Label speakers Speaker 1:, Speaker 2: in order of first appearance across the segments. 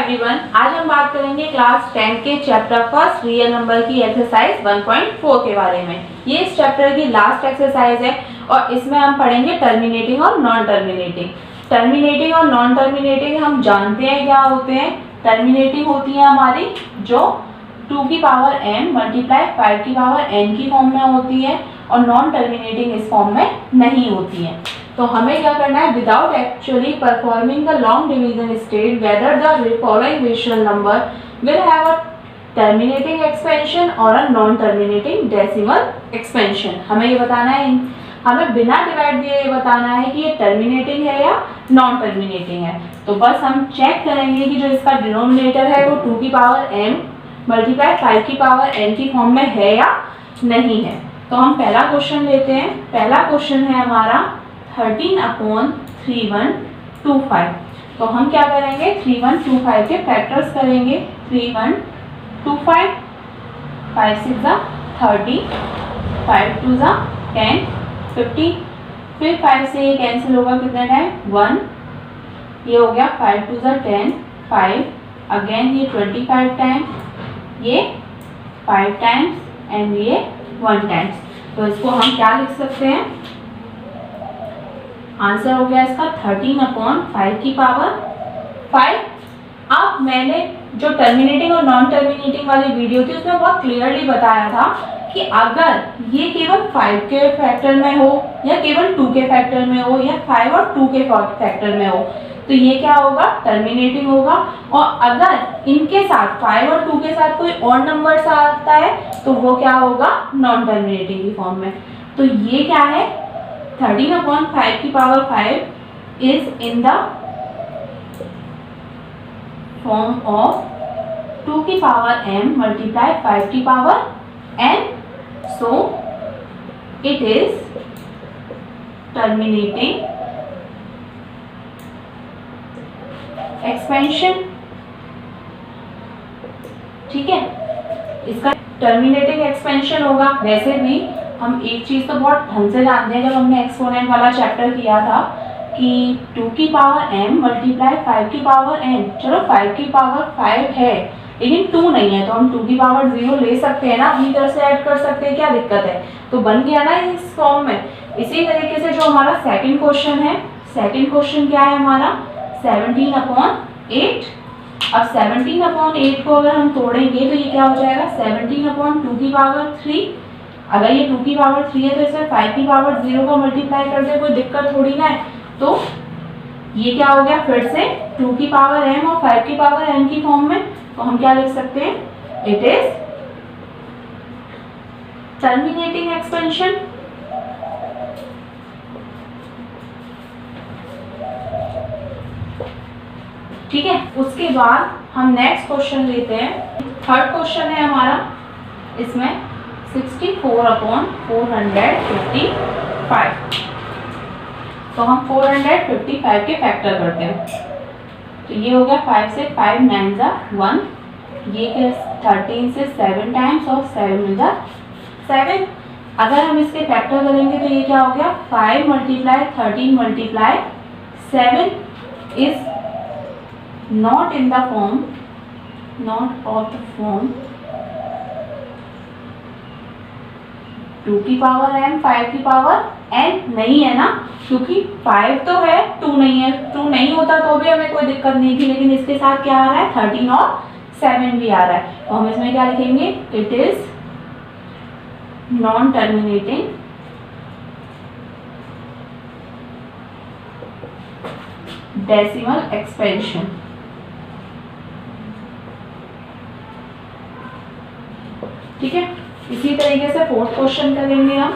Speaker 1: Everyone, आज हम बात करेंगे क्लास 10 के चैप्टर फर्स्ट रियल नंबर की एक्सरसाइज 1.4 के बारे में। ये इस चैप्टर की लास्ट एक्सरसाइज है और इसमें हम पढ़ेंगे टर्मिनेटिंग और नॉन टर्मिनेटिंग। टर्मिनेटिंग और नॉन टर्मिनेटिंग हम जानते हैं क्या होते हैं। टर्मिनेटिंग होती है हमारी जो 2 की पावर n मल्टीप्लाई 5 की पावर n की फॉर्म में होती है और नॉन टर्मिनेटिंग इस फॉर्म में नहीं होती है। तो हमें क्या करना है, without actually performing the long division state whether the following rational number will have a terminating expansion और a non terminating decimal expansion. हमें ये बताना है, हमें बिना डिवाइड दिए ये बताना है कि ये टर्मिनेटिंग है या नॉन टर्मिनेटिंग है। तो बस हम चेक करेंगे कि जो इसका डिनोमिनेटर है वो 2 की पावर m मल्टीप्लाई 5 की पावर n की फॉर्म में है या नहीं है। तो हम पहला क्वेश्चन लेते हैं। पहला क्वेश्चन है हमारा 13/3125। तो हम क्या करेंगे, 3125 के फैक्टर्स करेंगे। 3125, 5 6 30, 5 2 10, 50। फिर 5 से ये कैंसिल होगा कितने टाइम, 1। ये हो गया 5 2 10, 5 अगेन ये 25 टाइम, ये 5 टाइम्स एंड ये 1 टाइम्स। तो इसको हम क्या लिख सकते हैं, आंसर हो गया इसका 13/5 की पावर 5। अब मैंने जो टर्मिनेटिंग और नॉन टर्मिनेटिंग वाली वीडियो थी उसमें बहुत क्लियरली बताया था कि अगर ये केवल 5 के फैक्टर में हो या केवल 2 के फैक्टर में हो या 5 और 2 के फैक्टर में हो तो ये क्या होगा, टर्मिनेटिंग होगा। और अगर इनके साथ 5 और 2 के साथ कोई और नंबर आता है तो वो क्या होगा, नॉन टर्मिनेटिंग की फॉर्म में। तो ये क्या है, 13/5 की power 5 is in the form of 2 की पावर m multiply 5 की power n, so it is terminating expansion। ठीक है, इसका टर्मिनेटिंग एक्सपेंशन होगा। वैसे भी हम एक चीज तो बहुत ढंग से जानते हैं, जब हमने एक्सपोनेंट वाला चैप्टर किया था कि 2 की पावर m मल्टीप्लाई 5 की पावर n। चलो 5 की पावर 5 है लेकिन 2 नहीं है तो हम 2 की पावर 0 ले सकते हैं ना, अपनी तरफ से ऐड कर सकते हैं, क्या दिक्कत है। तो बन गया ना इस फॉर्म में। इसी तरीके से जो हमारा सेकंड क्वेश्चन है, सेकंड क्वेश्चन क्या है हमारा, 17/8। अब 17/8 को अगर हम तोड़ेंगे तो ये क्या हो जाएगा, 17/2 की पावर 3। अगर ये 2 की पावर 3 है तो इसमें 5 की पावर 0 का मल्टीप्लाई कर दे, कोई दिक्कत थोड़ी ना है। तो ये क्या हो गया, फिर से 2 की पावर m और 5 की पावर n की फॉर्म में। तो हम क्या लिख सकते हैं, इट इज टर्मिनेटिंग एक्सपेंशन। ठीक है, उसके बाद हम नेक्स्ट क्वेश्चन लेते हैं। थर्ड क्वेश्चन है हमारा, इसमें 64/455। तो हम 455 के फैक्टर करते हैं। तो ये हो गया 5 से 5 9 1, ये 13 से 7 टाइम्स और 7 7। अगर हम इसके फैक्टर करेंगे तो ये क्या हो गया, 5 multiply 13 multiply 7 is not in the form, not of the form 2 की पावर m 5 की पावर n नहीं है ना, क्योंकि 5 तो है 2 नहीं है। 2 नहीं होता तो भी हमें कोई दिक्कत नहीं थी, लेकिन इसके साथ क्या आ रहा है, 13 और 7 भी आ रहा है। तो हम इसमें क्या लिखेंगे, it is non terminating decimal expansion. ठीक है, इसी तरीके से फोर्थ क्वेश्चन करेंगे हम।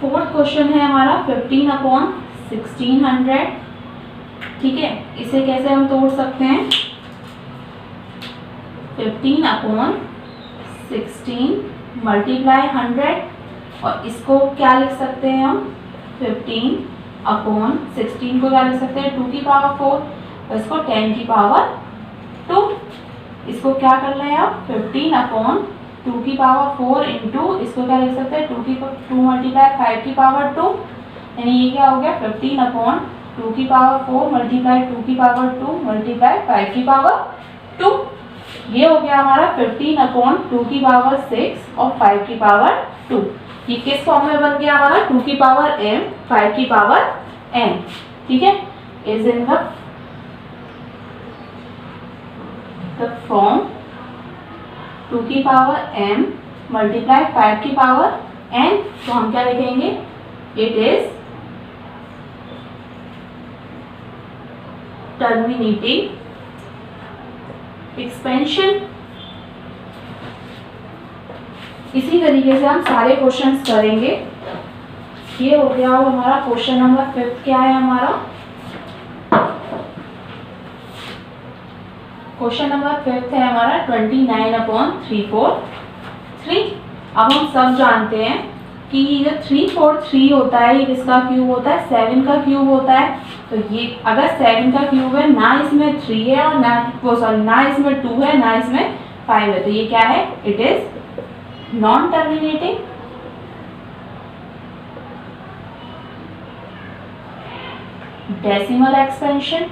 Speaker 1: फोर्थ क्वेश्चन है हमारा 15/1600। ठीक है, इसे कैसे हम तोड़ सकते हैं, 15/16 मल्टीप्लाई 100 और इसको क्या लिख सकते हैं हम, 15/16 को क्या लिख सकते हैं, 2 की पावर 4 और इसको 10 की पावर 2। इसको क्या कर रहे हैं आप, 15/2 की पावर 4 इंटू इसको क्या लिख सकते हैं, 2 मल्टीप्लाई 5 की पावर 2, यानी ये क्या हो गया, 15/2 2 की पावर 4 मल्टीप्लाई 2 की पावर 2 मल्टीप्लाई 5 की पावर 2। ये हो गया हमारा 15 अपॉन 2 की पावर 6 और 5 की पावर 2। ये किस फॉर्म में बन गया हमारा? 2 की पावर m 5 की पावर n, ठीक है, इज इन द फॉर्म 2 की पावर m मल्टीप्लाई 5 की पावर n। तो हम क्या लिखेंगे? It is terminating expansion. इसी तरीके से हम सारे क्वेश्चंस करेंगे। ये हो गया हमारा क्वेश्चन नंबर 5। क्या है हमारा क्वेश्चन नंबर 5 है हमारा 29/343। अब हम सब जानते हैं कि ये जो 343 होता है ये किसका क्यूब होता है? 7 का क्यूब होता है। तो ये अगर 7 का क्यूब है, ना इसमें 3 है और ना इसमें 2 है, ना इसमें 5 है, तो ये क्या है? It is non terminating decimal expansion.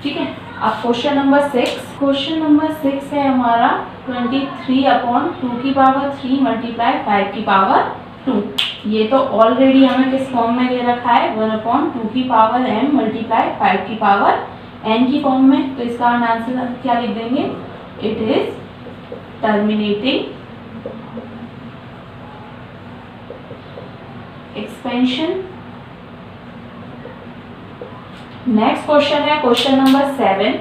Speaker 1: ठीक है, अब क्वेश्चन नंबर 6। क्वेश्चन नंबर 6 है हमारा 23/2 की पावर 3 मल्टीप्लाई 5 की पावर 2। ये तो ऑलरेडी हमें किस फॉर्म में दे रखा है? 1/2 की पावर m मल्टीप्लाई 5 की पावर n की फॉर्म में। तो इसका आंसर क्या लिख देंगे? It is terminating expansion. Next question है क्वेश्चन नंबर 7।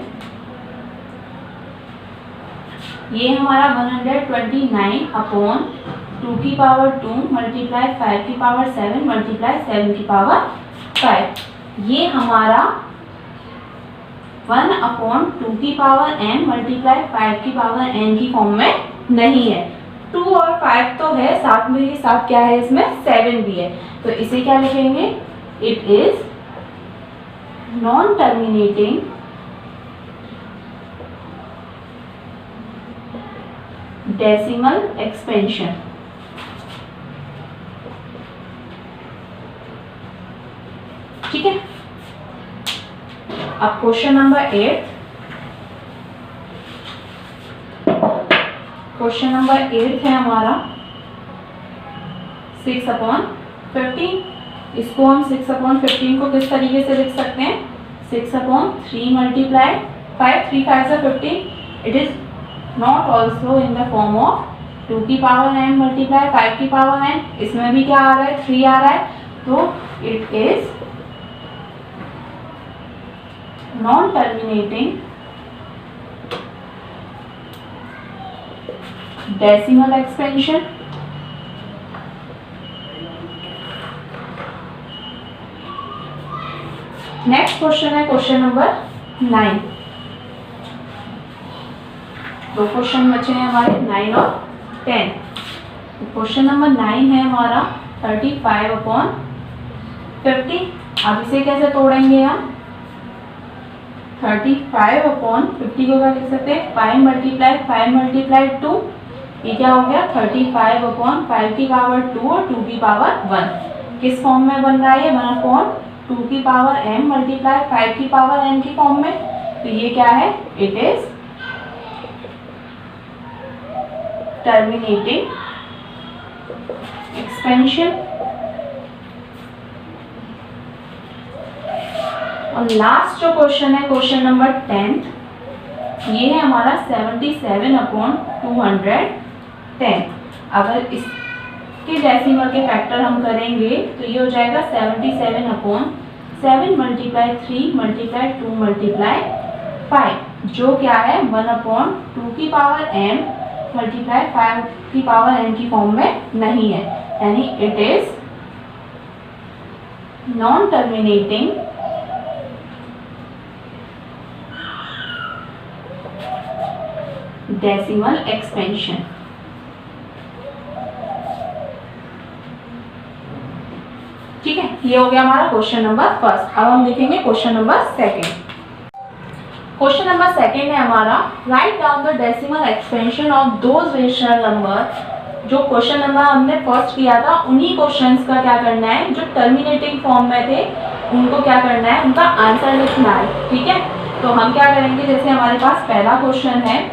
Speaker 1: ये हमारा 129/2 की पावर 2 मल्टीप्लाई 5 की पावर 7 मल्टीप्लाई 7 की पावर 5। ये हमारा 1/2 की पावर m मल्टीप्लाई 5 की पावर n की फॉर्म में नहीं है। 2 और 5 तो है, साथ में ही साथ क्या है? इसमें 7 भी है। तो इसे क्या लिखेंगे? It is non terminating decimal expansion. ठीक है, अब क्वेश्चन नंबर 8। क्वेश्चन नंबर 8 है हमारा 6/15। इसको हम 6/15 को किस तरीके से लिख सकते हैं? 6/3 मल्टीप्लाई 5, 3 5 से 15। It is not also in the form of 2 की पावर m मल्टीप्लाई 5 की पावर n। इसमें भी क्या आ रहा है? 3 आ रहा है। तो it is non terminating decimal expansion. Next question है क्वेश्चन नंबर 9। दो क्वेश्चन बचे हैं हमारे 9 और 10। क्वेश्चन नंबर 9 है हमारा 35/50। अब इसे कैसे तोड़ेंगे हम? 35/50 को क्या लिख सकते हैं? 5 मल्टीप्लाई 5 मल्टीप्लाई 2। ये क्या हो गया? 35/5 की पावर 2 और 2 की पावर 1। किस फॉर्म में बन रहा है? 1/2 की पावर m मल्टीप्लाई 5 की पावर n की फॉर्म में। तो ये क्या है? It is terminating expansion. और लास्ट जो क्वेश्चन है क्वेश्चन नंबर 10। ये है हमारा 77/210। अगर इसके डेसिमल के फैक्टर हम करेंगे तो ये हो जाएगा 77/7 मल्टीप्लाई 3 मल्टीप्लाई 2 मल्टीप्लाई 5, जो क्या है? 1/2 की पावर m मल्टीप्लाई 5 की पावर n की फॉर्म में नहीं है, यानी it is non terminating decimal expansion. ठीक है, ये हो गया हमारा क्वेश्चन नंबर 1। अब हम देखेंगे क्वेश्चन नंबर 2। क्वेश्चन नंबर 2 है हमारा write down the decimal expansion of those rational number जो क्वेश्चन नंबर हमने फर्स्ट किया था उन्हीं क्वेश्चंस का क्या करना है, जो टर्मिनेटिंग फॉर्म में थे उनको क्या करना है, उनका आंसर लिखना है। ठीक है, तो हम क्या करेंगे, जैसे हमारे पास पहला क्वेश्चन है,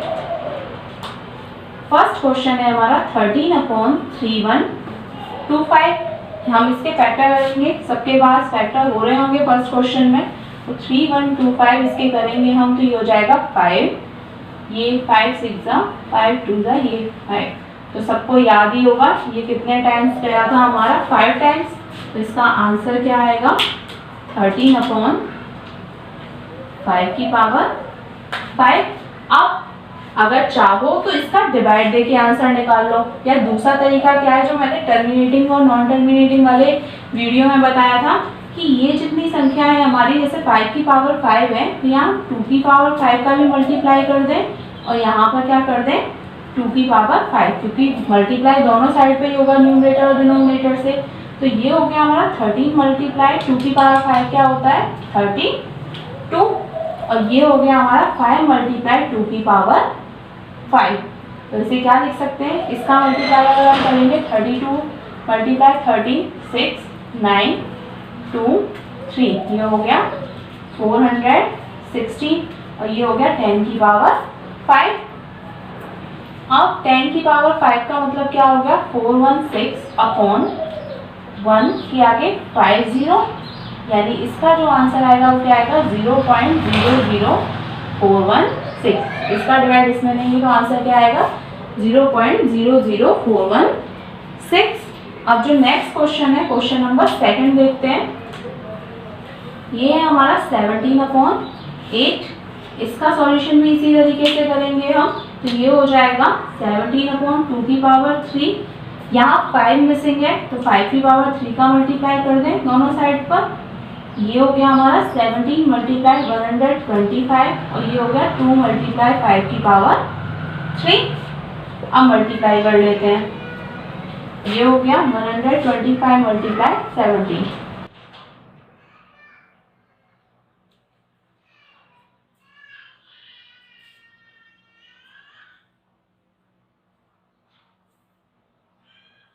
Speaker 1: फर्स्ट क्वेश्चन है हमारा 13/3125। हम इसके फैक्टर करेंगे, सबके पास फैक्टर हो रहे होंगे फर्स्ट क्वेश्चन में। तो 3125 इसके करेंगे हम, तो ये हो जाएगा 5, ये 5 6 5 2 ये 5। तो सबको याद ही होगा ये कितने टाइम्स गया था हमारा, 5 टाइम्स। तो इसका आंसर क्या आएगा, 13/5 की पावर 5। अब अगर चाहो तो इसका डिवाइड देके आंसर निकाल लो, या दूसरा तरीका क्या है जो मैंने टर्मिनेटिंग और नॉन टर्मिनेटिंग वाले वीडियो में बताया था, कि ये जितनी संख्या है हमारी, जैसे 5 की पावर 5 है, तो यहाँ 2 की पावर 5 का भी मल्टीप्लाई कर दें, और यहाँ पर क्या कर दें 2 की पावर 5, क्योंकि मल्टीप्लाई दोनों साइड पे ही होगा, न्यूमरेटर और डिनोमिनेटर से। तो ये हो गया हमारा 13 मल्टीप्लाई 2 की पावर 5 क्या होता है 32, और ये हो गया हमारा 5 मल्टीप्लाई 2 की पावर 5। तो इसे क्या लिख सकते हैं, इसका मल्टीप्लाई अगर हम करेंगे 32 मल्टीप्लाई 30 6 9 2 3, ये हो गया 416, और ये हो गया 10 की पावर 5। अब 10 की पावर 5 का मतलब क्या हो गया, 416 अपॉन 1 के आगे 50, यानी इसका जो आंसर आएगा वो क्या आएगा 0.00416। इसका डिवाइड इसमें नहीं, तो आंसर क्या आएगा 0.00416। अब जो नेक्स्ट क्वेश्चन है, क्वेश्चन नंबर सेकंड देखते हैं। ये है हमारा 17/8। इसका सॉल्यूशन भी इसी तरीके से करेंगे हम। तो ये हो जाएगा 17/2 की पावर 3। यहाँ 5 मिसिंग है, तो 5 की पावर 3 का मल्टीप्लाई कर दें दोनों साइड पर। ये हो गया हमारा 17 मल्टीप्लाई 125, और ये हो गया 2 मल्टीप्लाई 5 की पावर 3। अब मल्टीप्लाई कर लेते हैं, ये हो गया 125 मल्टीप्लाई 17।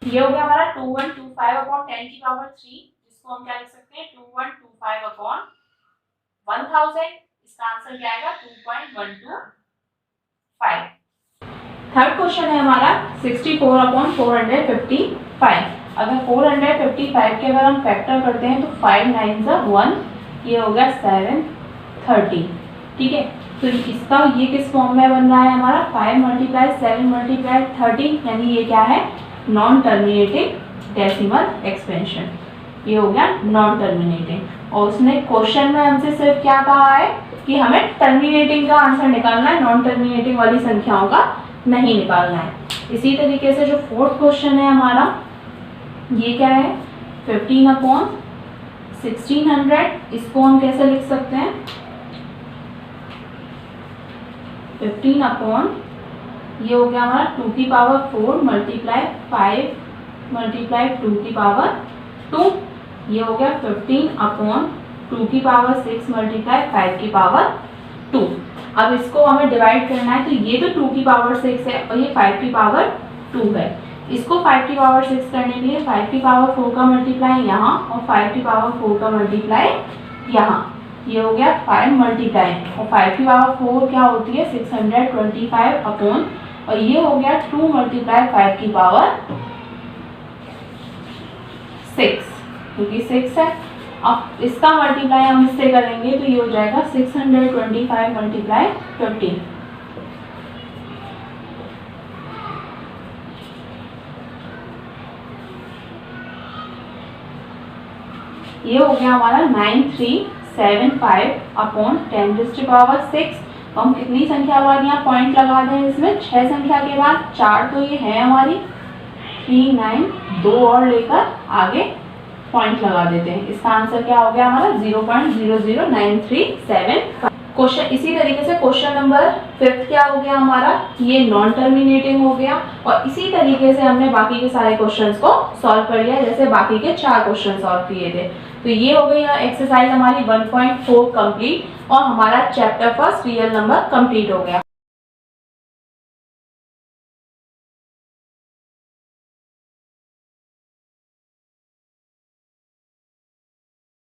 Speaker 1: ये हो गया हमारा 2125 अपॉन 10 की पावर 3, जिसको हम क्या लिख सकते हैं 2125 अपॉन 1000। इसका आंसर क्या आएगा 2.125। थर्ड क्वेश्चन है हमारा 64/455। अगर 455 के अगर हम फैक्टर करते हैं तो 5 9 1, ये हो गया 730। ठीक है, तो इसका ये किस फॉर्म में बन रहा है हमारा 5 मल्टीप्लाई 7 मल्टीप्लाई 30, यानी ये क्या है नॉन टर्मिनेटिंग डेसिमल एक्सपेंशन। ये हो गया नॉन टर्मिनेटिंग, और उसने क्वेश्चन में हमसे सिर्फ क्या कहा है कि हमें टर्मिनेटिंग का आंसर निकालना है, नॉन टर्मिनेटिंग वाली संख्याओं का नहीं निकालना है। इसी तरीके से जो फोर्थ क्वेश्चन है हमारा, ये क्या है 15/1600। इसको हम कैसे लिख सकते हैं 15 ये हो गया हमारा 2 की पावर 4 मल्टीप्लाई 5 मल्टीप्लाई 2 की पावर 2, ये हो गया 15/2 की पावर 6 मल्टीप्लाई 5 की पावर 2। अब इसको हमें डिवाइड करना है, तो ये तो 2 की पावर 6 है और ये 5 की पावर 2 है। इसको 5 की पावर 6 करने के लिए 5 की पावर 4 का मल्टीप्लाई यहाँ और 5 की पावर 4 का मल्टीप्लाई यहाँ, ये हो गया 5 मल्टीप्लाई, और 5 की पावर 4 क्या होती है 625 अपॉन, और ये हो गया 2 मल्टीप्लाई 5 की पावर 6, क्योंकि 6 है। अब इसका मल्टीप्लाई हम इससे करेंगे तो ये हो जाएगा 625 मल्टीप्लाई 15। ये हो गया हमारा 9375 अपॉन 10⁻⁶। तो हम कितनी संख्या बाद यहाँ पॉइंट लगा दें, इसमें 6 संख्या के बाद 4 तो ये है हमारी, 3 9 2 और लेकर आगे पॉइंट लगा देते हैं। इसका आंसर क्या हो गया हमारा 0.00937। क्वेश्चन इसी तरीके से क्वेश्चन नंबर 5 क्या हो गया हमारा, ये नॉन टर्मिनेटिंग हो गया, और इसी तरीके से हमने बाकी के सारे क्वेश्चंस को सॉल्व कर लिया, जैसे बाकी के 4 क्वेश्चन सॉल्व किए थे। तो ये हो गई एक्सरसाइज हमारी 1.4 कंप्लीट, और हमारा chapter first real number complete हो गया।